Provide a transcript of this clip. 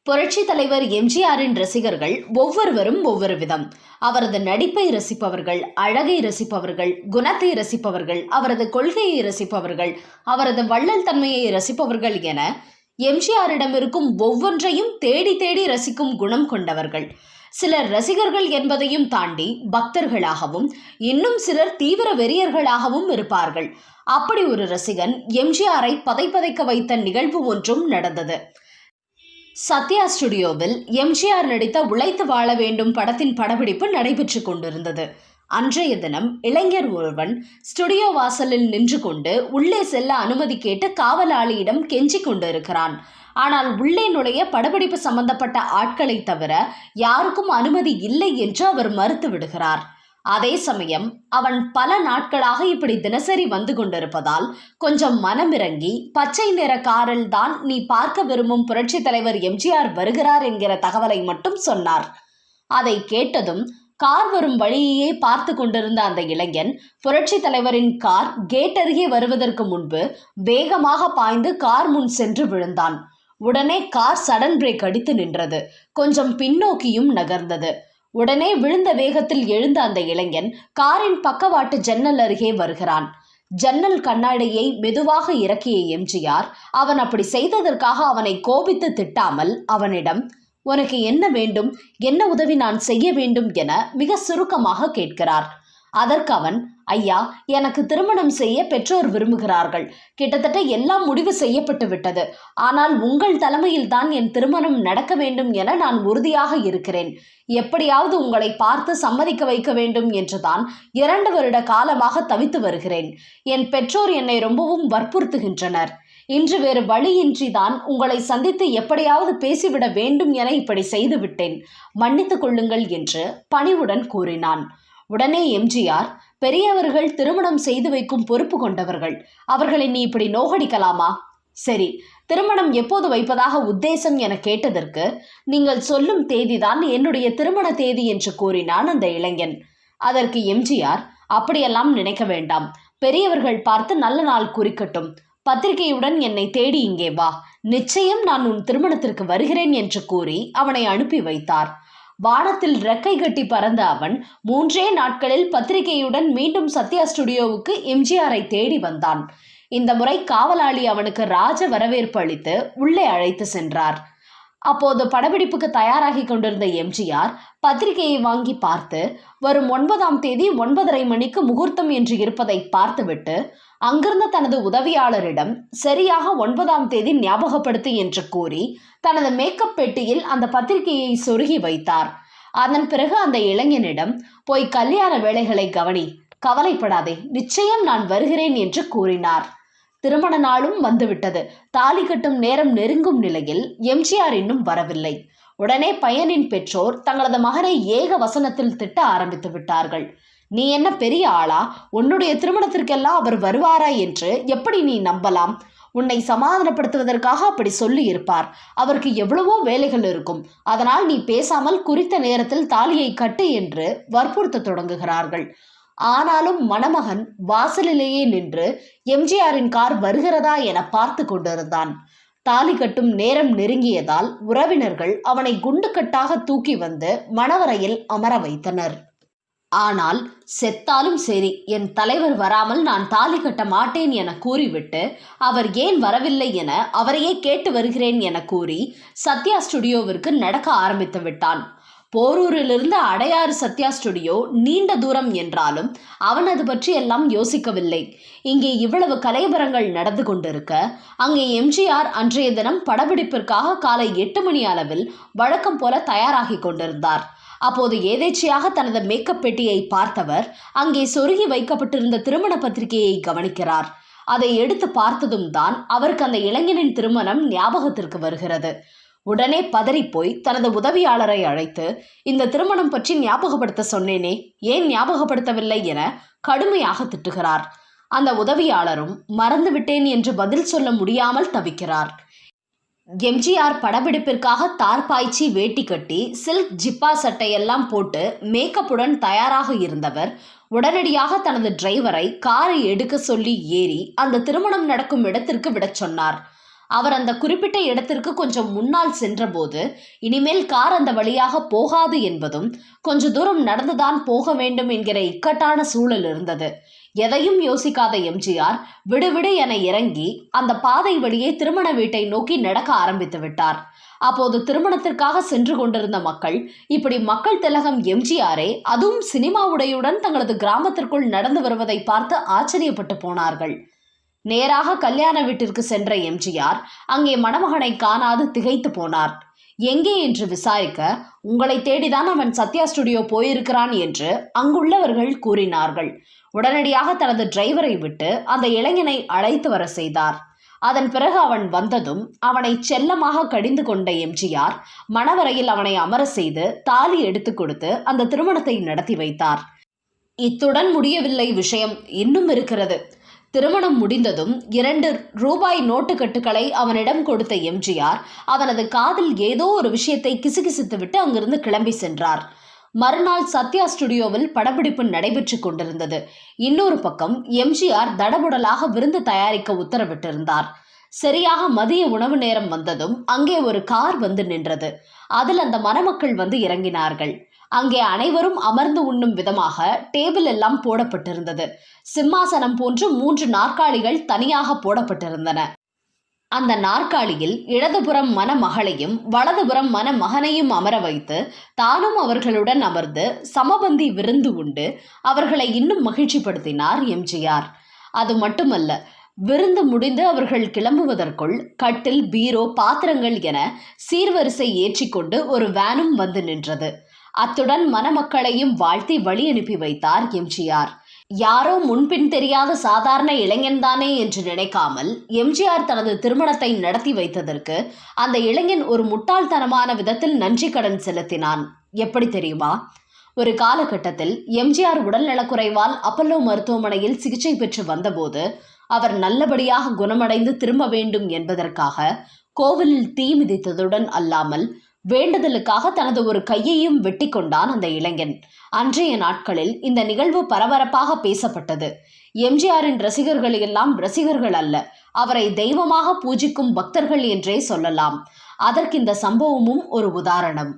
புரட்சி தலைவர் எம்ஜிஆரின் ரசிகர்கள் ஒவ்வொருவரும் ஒவ்வொரு விதம். அவரது நடிப்பை ரசிப்பவர்கள், அழகை ரசிப்பவர்கள், குணத்தை ரசிப்பவர்கள், அவரது கொள்கையை ரசிப்பவர்கள், அவரது வள்ளல் தன்மையை ரசிப்பவர்கள் என எம்ஜிஆரிடம் இருக்கும் ஒவ்வொன்றையும் தேடி தேடி ரசிக்கும் குணம் கொண்டவர்கள். சிலர் ரசிகர்கள் என்பதையும் தாண்டி பக்தர்களாகவும், இன்னும் சிலர் தீவிர வெறியர்களாகவும் இருப்பார்கள். அப்படி ஒரு ரசிகன் எம்ஜிஆரை பதைப்பதைக்க வைத்த நிகழ்வு ஒன்றும் நடந்தது. சத்யா ஸ்டுடியோவில் எம்ஜிஆர் நடித்த உழைத்து வாழ வேண்டும் படத்தின் படப்பிடிப்பு நடைபெற்று கொண்டிருந்தது. அன்றைய தினம் இளைஞர் ஒருவன் ஸ்டுடியோ வாசலில் நின்று கொண்டு உள்ளே செல்ல அனுமதி கேட்டு காவலாளியிடம் கெஞ்சி கொண்டிருக்கிறான். ஆனால் உள்ளே நுழைய படப்பிடிப்பு சம்பந்தப்பட்ட ஆட்களை தவிர யாருக்கும் அனுமதி இல்லை என்று அவர் மறுத்து விடுகிறார். அதே சமயம் அவன் பல நாட்களாக இப்படி தினசரி வந்து கொண்டிருப்பதால் கொஞ்சம் மனமிறங்கி, பச்சை நிற காரில் தான் நீ பார்க்க விரும்பும் புரட்சி தலைவர் எம்ஜிஆர் வருகிறார் என்கிற தகவலை மட்டும் சொன்னார். அதை கேட்டதும் கார் வரும் வழியையே பார்த்து கொண்டிருந்த அந்த இளைஞன் புரட்சி தலைவரின் கார் கேட் அருகே வருவதற்கு முன்பு வேகமாக பாய்ந்து கார் முன் சென்று விழுந்தான். உடனே கார் சடன் பிரேக் அடித்து நின்றது. கொஞ்சம் பின்னோக்கியும் நகர்ந்தது. உடனே விழுந்த வேகத்தில் எழுந்த அந்த இளைஞன் காரின் பக்கவாட்டு ஜன்னல் அருகே வருகிறான். ஜன்னல் கண்ணாடியை மெதுவாக இறக்கிய எம்ஜிஆர் அவன் அப்படி செய்ததற்காக அவனை கோபித்து திட்டாமல் அவனிடம், உனக்கு என்ன வேண்டும், என்ன உதவி நான் செய்ய வேண்டும் என மிக சுருக்கமாக கேட்கிறார். அதற்கு அவன், ஐயா, எனக்கு திருமணம் செய்ய பெற்றோர் விரும்புகிறார்கள். கிட்டத்தட்ட எல்லாம் முடிவு செய்யப்பட்டு விட்டது. ஆனால் உங்கள் தலைமையில் தான் என் திருமணம் நடக்க வேண்டும் என நான் உறுதியாக இருக்கிறேன். எப்படியாவது உங்களை பார்த்து சம்மதிக்க வைக்க வேண்டும் என்றுதான் 2 வருட காலமாக தவித்து வருகிறேன். என் பெற்றோர் என்னை ரொம்பவும் வற்புறுத்துகின்றனர். இன்று வேறு வழியின்றி தான் உங்களை சந்தித்து எப்படியாவது பேசிவிட வேண்டும் என இப்படி செய்துவிட்டேன். மன்னித்துக் கொள்ளுங்கள் என்று பணிவுடன் கூறினான். உடனே எம்ஜிஆர், பெரியவர்கள் திருமணம் செய்து வைக்கும் பொறுப்பு கொண்டவர்கள். அவர்களை நீ இப்படி நோகடிக்கலாமா? சரி, திருமணம் எப்போது வைப்பதாக உத்தேசம் என கேட்டதற்கு, நீங்கள் சொல்லும் தேதிதான் என்னுடைய திருமண தேதி என்று கூறினான் அந்த இளைஞன். அதற்கு எம்ஜிஆர், அப்படியெல்லாம் நினைக்க வேண்டாம். பெரியவர்கள் பார்த்து நல்ல நாள் குறிக்கட்டும். பத்திரிகையுடன் என்னை தேடி இங்கே வா. நிச்சயம் நான் உன் திருமணத்திற்கு வருகிறேன் என்று கூறி அவனை அனுப்பி வைத்தார். வானத்தில் ரெக்கை கட்டி பறந்த அவன் 3 நாட்களில் பத்திரிகையுடன் மீண்டும் சத்யா ஸ்டுடியோவுக்கு எம்ஜிஆரை தேடி வந்தான். இந்த முறை காவலாளி அவனுக்கு ராஜ வரவேற்பு அளித்து உள்ளே அழைத்து சென்றார். அப்போது படப்பிடிப்புக்கு தயாராகி கொண்டிருந்த எம்ஜிஆர் பத்திரிகையை வாங்கி பார்த்து, வரும் 9ஆம் தேதி 9:30 மணிக்கு முகூர்த்தம் என்று இருப்பதை பார்த்துவிட்டு அங்கிருந்த தனது உதவியாளரிடம் சரியாக 9ஆம் தேதி ஞாபகப்படுத்து என்று கூறி தனது மேக்கப் பெட்டியில் அந்த பத்திரிகையை சொருகி வைத்தார். அதன் பிறகு அந்த இளைஞனிடம், போய் கல்யாண வேலைகளை கவனி, கவலைப்படாதே, நிச்சயம் நான் வருகிறேன் என்று கூறினார். திருமண நாளும் வந்துவிட்டது. தாலி கட்டும் நேரம் நெருங்கும் நிலையில் எம்ஜிஆர் இன்னும் வரவில்லை. உடனே பையனின் பெற்றோர் தங்களது மகனை ஏக வசனத்தில் திட்ட ஆரம்பித்து விட்டார்கள். நீ என்ன பெரிய ஆளா? உன்னுடைய திருமணத்திற்கெல்லாம் அவர் வருவாரா என்று எப்படி நீ நம்பலாம்? உன்னை சமாதானப்படுத்துவதற்காக அப்படி சொல்லி இருப்பார். அவருக்கு எவ்வளவோ வேலைகள் இருக்கும். அதனால் நீ பேசாமல் குறித்த நேரத்தில் தாலியை கட்டு என்று வற்புறுத்த தொடங்குகிறார்கள். ஆனாலும் மணமகன் வாசலிலேயே நின்று எம்ஜிஆரின் கார் வருகிறதா என பார்த்து கொண்டிருந்தான். தாலி கட்டும் நேரம் நெருங்கியதால் உறவினர்கள் அவனை குண்டுக்கட்டாக தூக்கி வந்து மணவரையில் அமர வைத்தனர். ஆனால் செத்தாலும் சரி, என் தலைவர் வராமல் நான் தாலி கட்ட மாட்டேன் என கூறிவிட்டு, அவர் ஏன் வரவில்லை என அவரையே கேட்டு வருகிறேன் என கூறி சத்யா ஸ்டுடியோவிற்கு நடக்க ஆரம்பித்து விட்டான். போரூரிலிருந்து அடையாறு சத்யா ஸ்டுடியோ நீண்ட தூரம் என்றாலும் அவன் அது பற்றி எல்லாம் யோசிக்கவில்லை. இங்கே இவ்வளவு கலைபரங்கள் நடந்து கொண்டிருக்க அங்கே எம்ஜிஆர் அன்றைய தினம் படப்பிடிப்பிற்காக காலை 8 மணி அளவில் வழக்கம் போல தயாராகி கொண்டிருந்தார். அப்போது ஏதேச்சையாக தனது மேக்கப் பெட்டியை பார்த்தவர் அங்கே சொருகி வைக்கப்பட்டிருந்த திருமண பத்திரிகையை கவனிக்கிறார். அதை எடுத்து பார்த்ததும் தான் அவருக்கு அந்த இளைஞனின் திருமணம் ஞாபகத்திற்கு வருகிறது. உடனே பதறிப்போய் தனது உதவியாளரை அழைத்து, இந்த திருமணம் பற்றி ஞாபகப்படுத்த சொன்னேனே, ஏன் ஞாபகப்படுத்தவில்லை என கடுமையாக திட்டுகிறார். அந்த உதவியாளரும் மறந்துவிட்டேன் என்று பதில் சொல்ல முடியாமல் தவிக்கிறார். எம்ஜிஆர் படப்பிடிப்பிற்காக தார்பாய்ச்சி வேட்டி கட்டி சில்க் ஜிப்பா சட்டையெல்லாம் போட்டு மேக்கப்புடன் தயாராக இருந்தவர் உடனடியாக தனது டிரைவரை காரை எடுக்க சொல்லி ஏறி அந்த திருமணம் நடக்கும் இடத்திற்கு விடச் சொன்னார். அவர் அந்த குறிப்பிட்ட இடத்திற்கு கொஞ்சம் முன்னால் சென்றபோது இனிமேல் கார் அந்த வழியாக போகாது என்பதும் கொஞ்ச தூரம் நடந்துதான் போக வேண்டும் என்கிற இக்கட்டான சூழல் இருந்தது. எதையும் யோசிக்காத எம்ஜிஆர் விடுவிடு என இறங்கி அந்த பாதை வழியே திருமண வீட்டை நோக்கி நடக்க ஆரம்பித்து விட்டார். அப்போது திருமணத்திற்காக சென்று கொண்டிருந்த மக்கள் இப்படி மக்கள் திலகம் எம்ஜிஆரே அதுவும் சினிமா உடையுடன் தங்களது கிராமத்திற்குள் நடந்து வருவதை பார்த்து ஆச்சரியப்பட்டு போனார்கள். நேராக கல்யாண வீட்டிற்கு சென்ற எம்ஜிஆர் அங்கே மணமகனை காணாது திகைத்து போனார். எங்கே என்று விசாரிக்க, உங்களை தேடிதான் அவன் சத்யா ஸ்டுடியோ போயிருக்கிறான் என்று அங்குள்ளவர்கள் கூறினார்கள். உடனடியாக தனது டிரைவரை விட்டு அந்த இளைஞனை அழைத்து வர செய்தார். அதன் பிறகு அவன் வந்ததும் அவனை செல்லமாக கடிந்து கொண்ட எம்ஜிஆர் மணவரையில் அவனை அமர செய்து தாலி எடுத்து கொடுத்து அந்த திருமணத்தை நடத்தி வைத்தார். இத்துடன் முடியவில்லை, விஷயம் இன்னும் இருக்கிறது. திருமணம் முடிந்ததும் 2 ரூபாய் நோட்டுக்கட்டுகளை அவனிடம் கொடுத்த எம்ஜிஆர் அவனது காதில் ஏதோ ஒரு விஷயத்தை கிசுகிசுத்துவிட்டு அங்கிருந்து கிளம்பி சென்றார். மறுநாள் சத்யா ஸ்டுடியோவில் படப்பிடிப்பு நடைபெற்று கொண்டிருந்தது. இன்னொரு பக்கம் எம்ஜிஆர் தடபுடலாக விருந்து தயாரிக்க உத்தரவிட்டிருந்தார். சரியாக மதிய உணவு நேரம் வந்ததும் அங்கே ஒரு கார் வந்து நின்றது. அதில் அந்த மணமக்கள் வந்து இறங்கினார்கள். அங்கே அனைவரும் அமர்ந்து உண்ணும் விதமாக டேபிள் எல்லாம் போடப்பட்டிருந்தது. சிம்மாசனம் போன்று 3 நாற்காலிகள் தனியாக போடப்பட்டிருந்தன. அந்த நாற்காலியில் இடதுபுறம் மணமகளையும் வலதுபுறம் மணமகனையும் அமர வைத்து தானும் அவர்களுடன் அமர்ந்து சமபந்தி விருந்து உண்டு அவர்களை இன்னும் மகிழ்ச்சிப்படுத்தினார் எம்ஜிஆர். அது மட்டுமல்ல, விருந்து முடிந்து அவர்கள் கிளம்புவதற்குள் கட்டில், பீரோ, பாத்திரங்கள் என சீர்வரிசை ஏற்றிக்கொண்டு ஒரு வேனும் வந்து நின்றது. அத்துடன் மணமக்களையும் வாழ்த்தி வழி அனுப்பி வைத்தார் எம்ஜிஆர். யாரோ முன்பின் தெரியாத சாதாரண இளைஞன்தானே என்று நினைக்காமல் எம்ஜிஆர் தனது திருமணத்தை நடத்தி வைத்ததற்கு அந்த இளைஞன் ஒரு முட்டாள்தனமான விதத்தில் நன்றி கடன் செலுத்தினான். எப்படி தெரியுமா? ஒரு காலகட்டத்தில் எம்ஜிஆர் உடல்நலக்குறைவால் அப்பல்லோ மருத்துவமனையில் சிகிச்சை பெற்று வந்தபோது அவர் நல்லபடியாக குணமடைந்து திரும்ப வேண்டும் என்பதற்காக கோவிலில் தீ மிதித்ததுடன் அல்லாமல் வேண்டுதலுக்காக தனது ஒரு கையையும் வெட்டி கொண்டான் அந்த இளைஞன். அன்றைய நாட்களில் இந்த நிகழ்வு பரபரப்பாக பேசப்பட்டது. எம்ஜிஆரின் ரசிகர்கள் எல்லாம் ரசிகர்கள் அல்ல, அவரை தெய்வமாக பூஜிக்கும் பக்தர்கள் என்றே சொல்லலாம். அதற்கு இந்த சம்பவமும் ஒரு உதாரணம்.